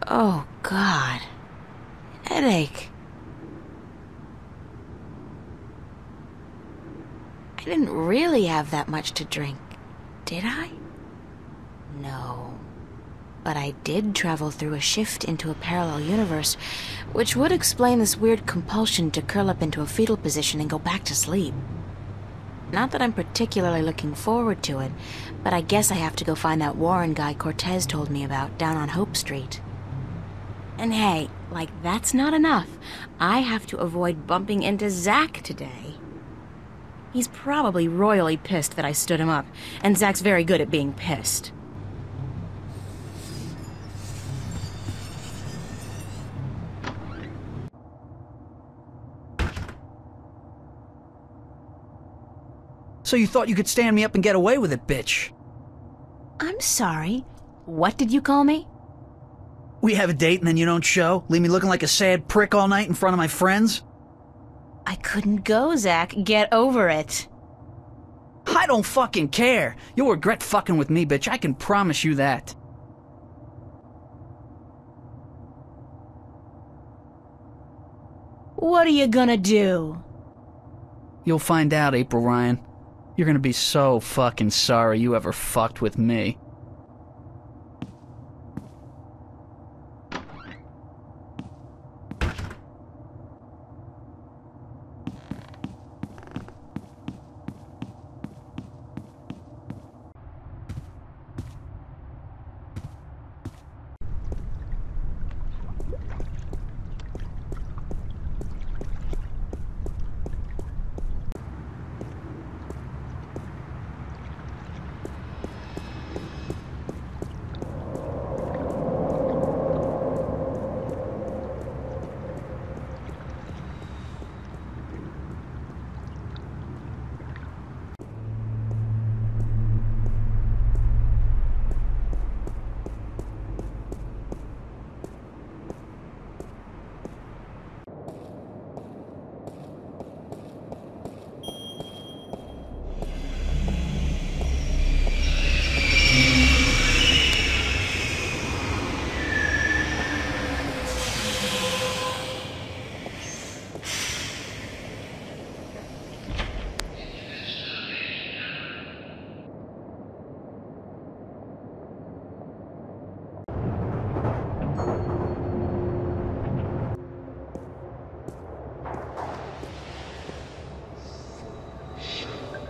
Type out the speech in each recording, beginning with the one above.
Oh, God. Headache. I didn't really have that much to drink, did I? No. But I did travel through a shift into a parallel universe, which would explain this weird compulsion to curl up into a fetal position and go back to sleep. Not that I'm particularly looking forward to it, but I guess I have to go find that Warren guy Cortez told me about down on Hope Street. And hey, like that's not enough. I have to avoid bumping into Zack today. He's probably royally pissed that I stood him up, and Zack's very good at being pissed. So you thought you could stand me up and get away with it, bitch? I'm sorry. What did you call me? We have a date and then you don't show? Leave me looking like a sad prick all night in front of my friends? I couldn't go, Zack. Get over it. I don't fucking care. You'll regret fucking with me, bitch. I can promise you that. What are you gonna do? You'll find out, April Ryan. You're gonna be so fucking sorry you ever fucked with me.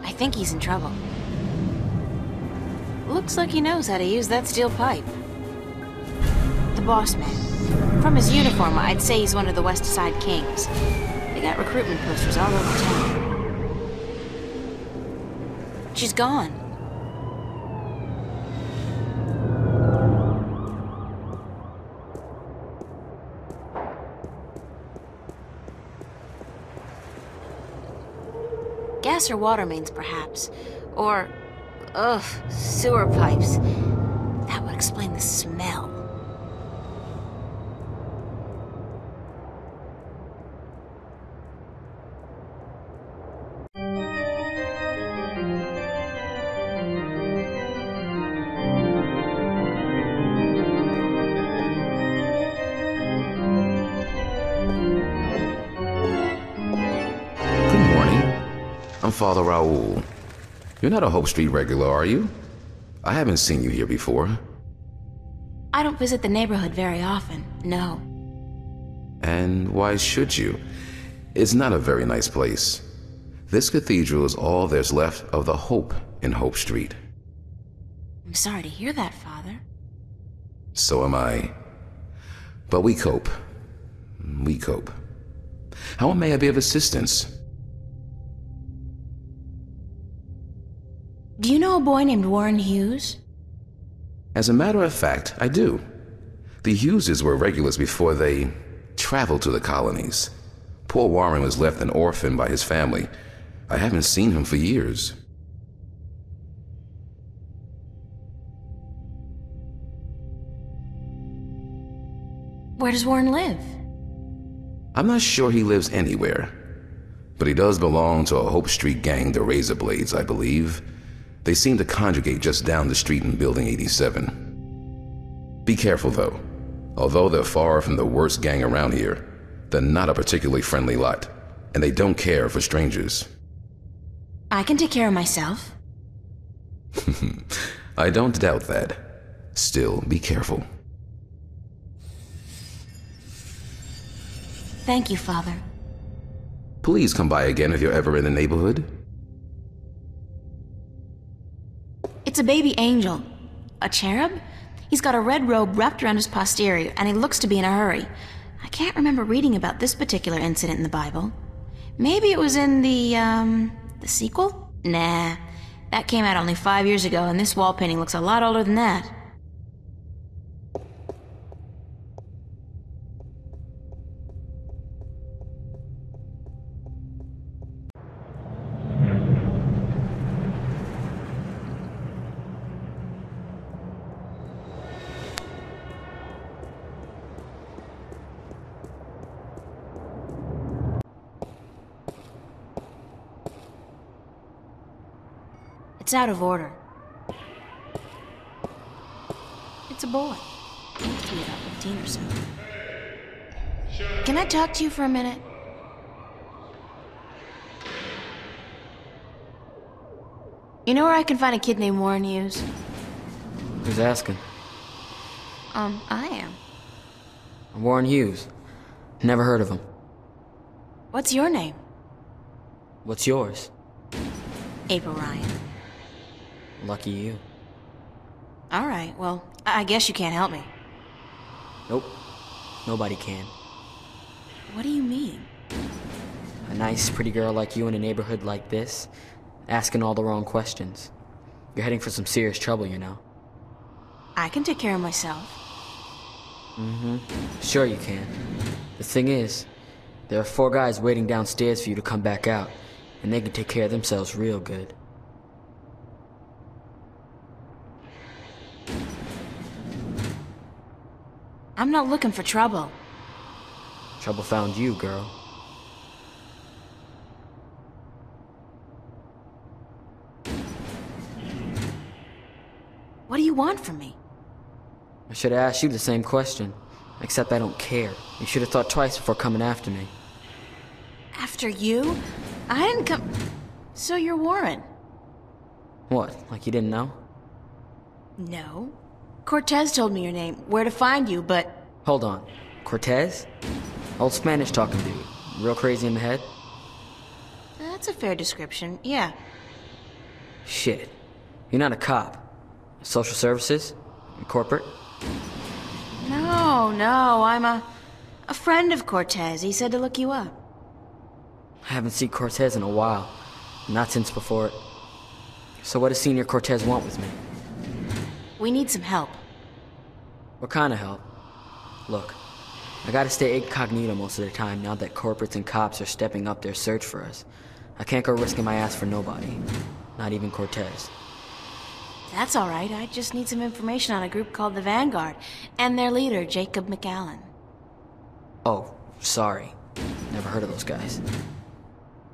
I think he's in trouble. Looks like he knows how to use that steel pipe. The boss man. From his uniform, I'd say he's one of the West Side Kings. They got recruitment posters all over town. She's gone. Gas or water mains, perhaps. Or, sewer pipes. That would explain the smell. I'm Father Raoul. You're not a Hope Street regular, are you? I haven't seen you here before. I don't visit the neighborhood very often, no. And why should you? It's not a very nice place. This cathedral is all there's left of the hope in Hope Street. I'm sorry to hear that, Father. So am I. But we cope. We cope. How may I be of assistance? Do you know a boy named Warren Hughes? As a matter of fact, I do. The Hugheses were regulars before they traveled to the colonies. Poor Warren was left an orphan by his family. I haven't seen him for years. Where does Warren live? I'm not sure he lives anywhere. But he does belong to a Hope Street gang, the Razor Blades, I believe. They seem to congregate just down the street in Building 87. Be careful, though. Although they're far from the worst gang around here, they're not a particularly friendly lot, and they don't care for strangers. I can take care of myself. I don't doubt that. Still, be careful. Thank you, Father. Please come by again if you're ever in the neighborhood. It's a baby angel. A cherub? He's got a red robe wrapped around his posterior, and he looks to be in a hurry. I can't remember reading about this particular incident in the Bible. Maybe it was in the sequel? Nah, that came out only 5 years ago, and this wall painting looks a lot older than that. It's out of order. It's a boy. He must be about 15 or so. Can I talk to you for a minute? You know where I can find a kid named Warren Hughes? Who's asking? I am. Warren Hughes. Never heard of him. What's your name? What's yours? April Ryan. Lucky you. All right, well, I guess you can't help me. Nope. Nobody can. What do you mean? A nice, pretty girl like you in a neighborhood like this, asking all the wrong questions. You're heading for some serious trouble, you know. I can take care of myself. Sure you can. The thing is, there are 4 guys waiting downstairs for you to come back out, and they can take care of themselves real good. I'm not looking for trouble. Trouble found you, girl. What do you want from me? I should have asked you the same question, except I don't care. You should have thought twice before coming after me. After you? I didn't come... So you're Warren? What, like you didn't know? No. Cortez told me your name, where to find you, but... Hold on. Cortez? Old Spanish talking dude. Real crazy in the head? That's a fair description, yeah. Shit. You're not a cop. Social services? Corporate? No, I'm a friend of Cortez. He said to look you up. I haven't seen Cortez in a while. Not since before it. So what does Senior Cortez want with me? We need some help. What kind of help? Look, I gotta stay incognito most of the time now that corporates and cops are stepping up their search for us. I can't go risking my ass for nobody. Not even Cortez. That's all right. I just need some information on a group called the Vanguard and their leader, Jacob McAllen. Oh, sorry. Never heard of those guys.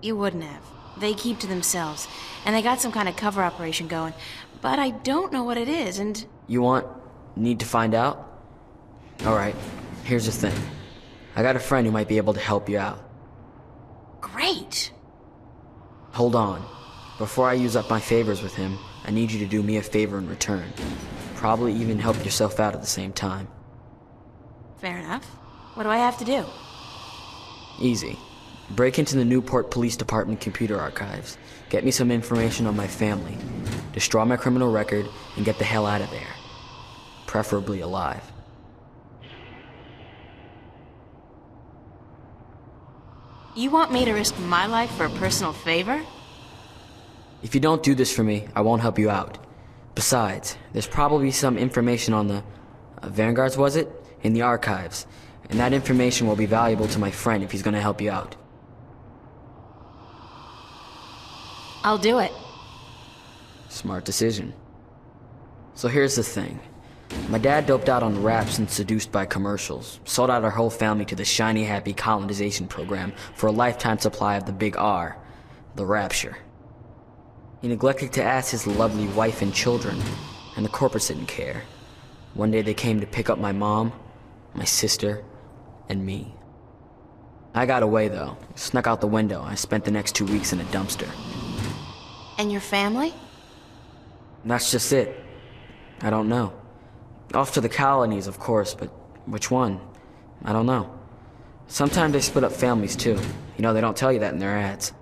You wouldn't have. They keep to themselves, and they got some kind of cover operation going, but I don't know what it is, and... You need to find out? Alright, here's the thing. I got a friend who might be able to help you out. Great! Hold on. Before I use up my favors with him, I need you to do me a favor in return. Probably even help yourself out at the same time. Fair enough. What do I have to do? Easy. Break into the Newport Police Department computer archives. Get me some information on my family. Destroy my criminal record and get the hell out of there. Preferably alive. You want me to risk my life for a personal favor? If you don't do this for me, I won't help you out. Besides, there's probably some information on the... Vanguards, was it? In the archives. And that information will be valuable to my friend if he's gonna help you out. I'll do it. Smart decision. So here's the thing. My dad doped out on raps and seduced by commercials. Sold out our whole family to the shiny happy colonization program for a lifetime supply of the big R. The Rapture. He neglected to ask his lovely wife and children, and the corporates didn't care. One day they came to pick up my mom, my sister, and me. I got away, though. Snuck out the window. I spent the next 2 weeks in a dumpster. And your family? That's just it. I don't know. Off to the colonies, of course, but which one? I don't know. Sometimes they split up families, too. You know, they don't tell you that in their ads.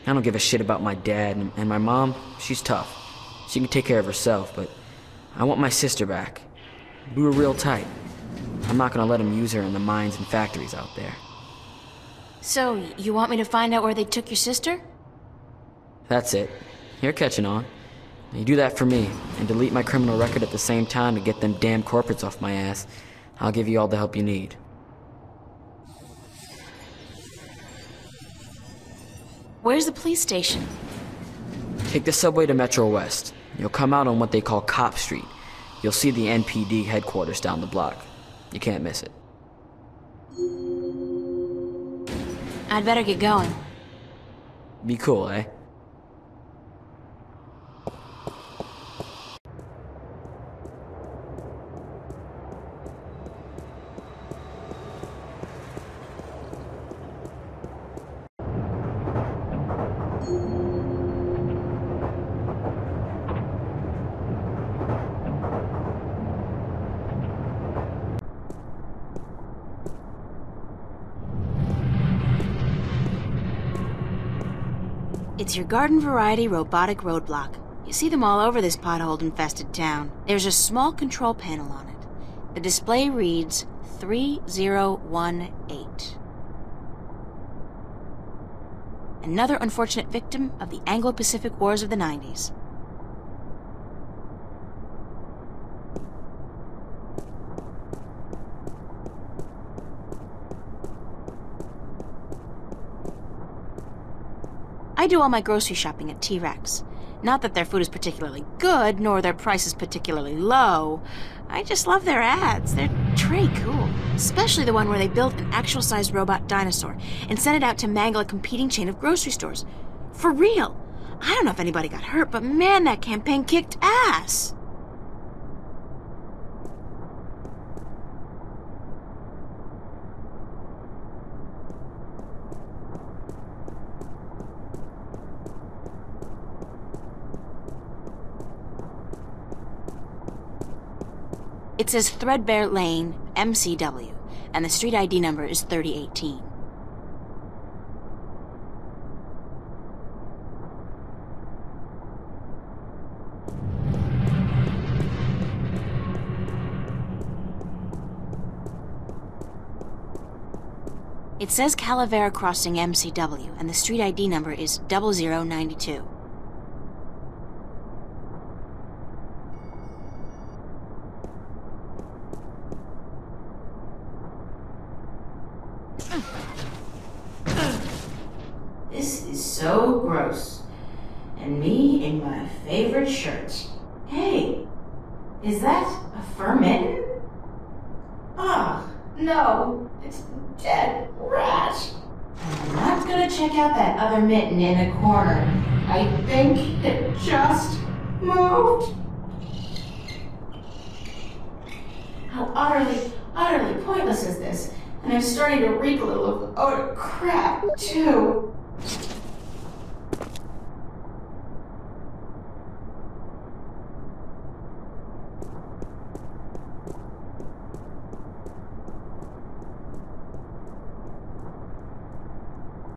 I don't give a shit about my dad, and my mom, she's tough. She can take care of herself, but I want my sister back. We were real tight. I'm not gonna let them use her in the mines and factories out there. So, you want me to find out where they took your sister? That's it. You're catching on. You do that for me, and delete my criminal record at the same time to get them damn corporates off my ass. I'll give you all the help you need. Where's the police station? Take the subway to Metro West. You'll come out on what they call Cop Street. You'll see the NPD headquarters down the block. You can't miss it. I'd better get going. Be cool, eh? It's your garden variety robotic roadblock. You see them all over this pothole-infested town. There's a small control panel on it. The display reads 3018. Another unfortunate victim of the Anglo-Pacific Wars of the 90s. I do all my grocery shopping at T-Rex. Not that their food is particularly good, nor their prices particularly low. I just love their ads. They're pretty cool. Especially the one where they built an actual-sized robot dinosaur and sent it out to mangle a competing chain of grocery stores. For real. I don't know if anybody got hurt, but man, that campaign kicked ass. It says Threadbare Lane, MCW, and the street ID number is 3018. It says Calavera Crossing, MCW, and the street ID number is 0092. This is so gross. And me in my favorite shirt. Hey, is that a fur mitten? Ah, no, it's a dead rat. I'm not gonna check out that other mitten in the corner. I think it just moved. How utterly pointless is this? And I'm starting to reek a little of odor crap, too.